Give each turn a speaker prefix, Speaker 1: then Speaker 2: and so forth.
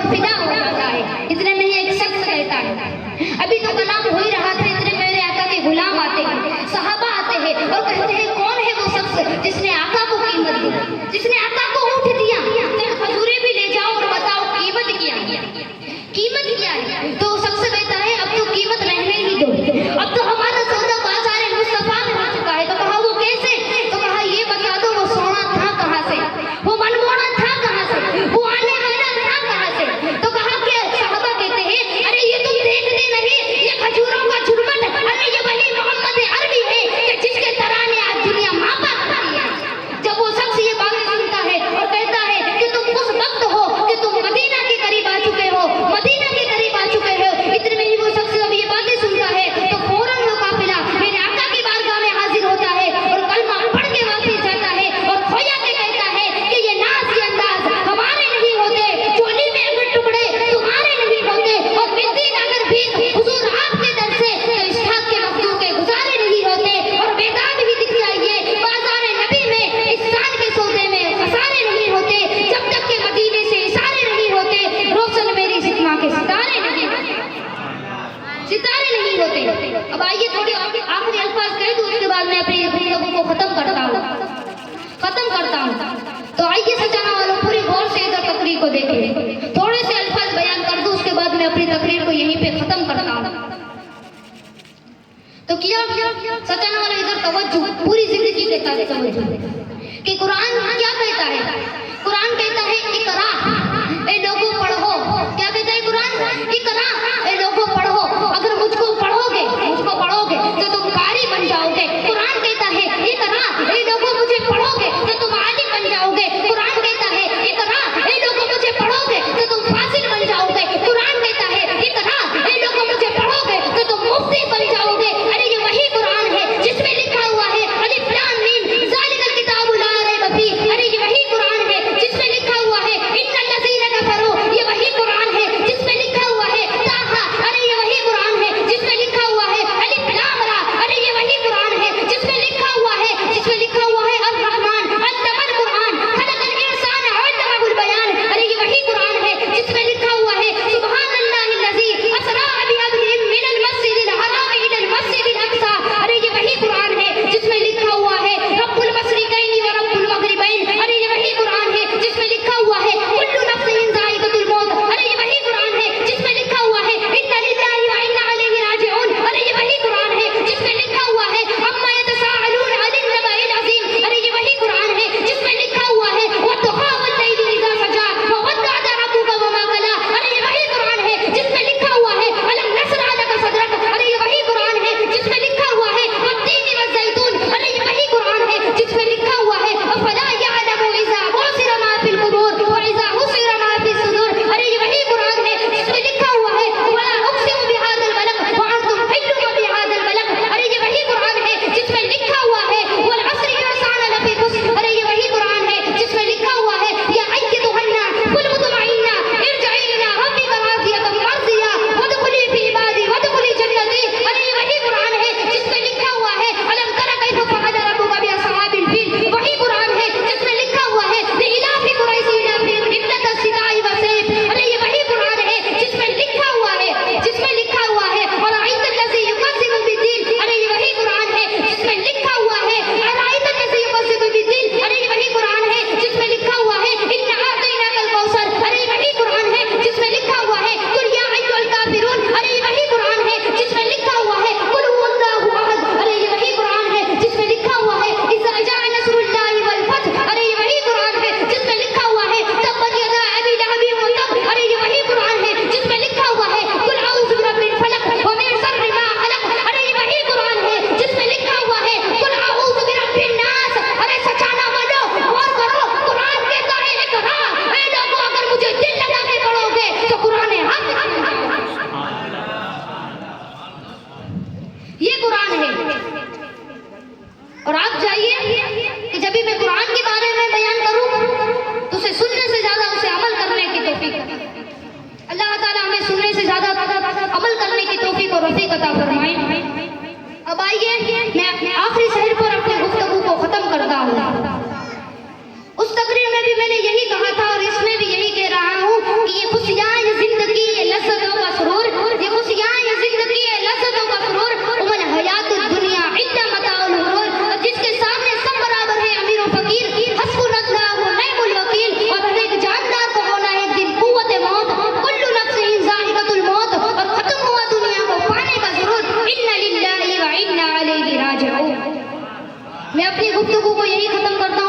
Speaker 1: पर फिदा हो जाता है। इतने में एक शख्स कहता है, अभी तो कलाम हो ही रहा था, इतने मेरे आका के गुलाम आते हैं, सहाबा आते हैं और कहते हैं कौन है वो शख्स जिसने आका को कीमत दी, जिसने आका को ऊँट दिया, खजूरें भी ले जाओ और बताओ कीमत क्या है, कीमत क्या है। तो शख्स कहता है अब तो कीमत रहने ही दो, अब तो हमारा सौदा बाजार मुस्तफा में हो चुका है। तो कहा वो कैसे? तो कहा ये बता दो वो सोना था कहाँ से, वो मनमोहना था कहाँ से, वो आने वाला था कहाँ से। तो कहा कि साहबा कहते हैं अरे ये तुम देखते नहीं, ये खजूरों का झुरमट, अरे ये वही मोहम्मद अरबी है कि जिसके तराने आज दुनिया मापा करती है। जब वो शख्स ये बातें सुनता है और कहता है कि तुम उस वक्त हो कि तुम मदीना के करीब आ चुके हो, मदीना के करीब आ चुके हो, इतने में ही वो शख्स जब ये बातें सुनता है तो फौरन वो काफिला मेरे आका की बारगाह में हाजिर होता है और कलमा पढ़ के वापस जाता है और खोया के कहता है कि ये नाज ये अंदाज हमारे नहीं होते, चोली में अगर टुकड़े तुम्हारे नहीं होते और मिलती अगर भी हुजूर आपके दर से तो इसहाक के मखदूम के गुजारे नहीं होते और बेदाब ही दिखलाइए बाजार नबी में इस साल के सौदे में खसारे नहीं होते, जब तक के मदीने से इशारे नहीं होते रोशन मेरी सितमा के सितारे नहीं होते, सितारे नहीं होते। अब आइए थोड़ी आखिरी अल्फाज कह दूं, उसके बाद मैं अपने लोगों को खत्म करता हूँ। तो आइए सजाना वालों पूरी गौर से इधर तकरीर को देखें, थोड़े से अल्फाज बयान कर दूं, उसके बाद मैं अपनी तकरीर को यहीं पे खत्म करता हूँ। तो किया सजाना वाला इधर तवज्जो, पूरी जिंदगी के साथ तवज्जो कि कुरान क्या कहता है। कुरान कहता है इकरा ए लोगों पढ़ो, क्या कहता है कुरान? इकरा ए लोगों पढ़ो, अगर मुझको पढ़ोगे तो तुम कारी बन जाओगे। कुरान कहता है इकरा ए लोगों मुझे पढ़ोगे तो तुम आलिम बन जाओगे। कुरान कहता है इकरा ए लोगों मुझे पढ़ोगे तो तुम फासिल बन जाओगे। कुरान कहता है इकरा ए लोगों मुझे पढ़ोगे तो तुम मुफ्ती बन जाओगे। अरे ये वही कुरान है जिसमें लिखा हुआ है अलिफ लाम मीम ज़ालिकल किताबु ला रैब फीह। अरे ये वही कुरान है जिसमें लिखा मैं अपनी गुफ्तगू को यही खत्म करता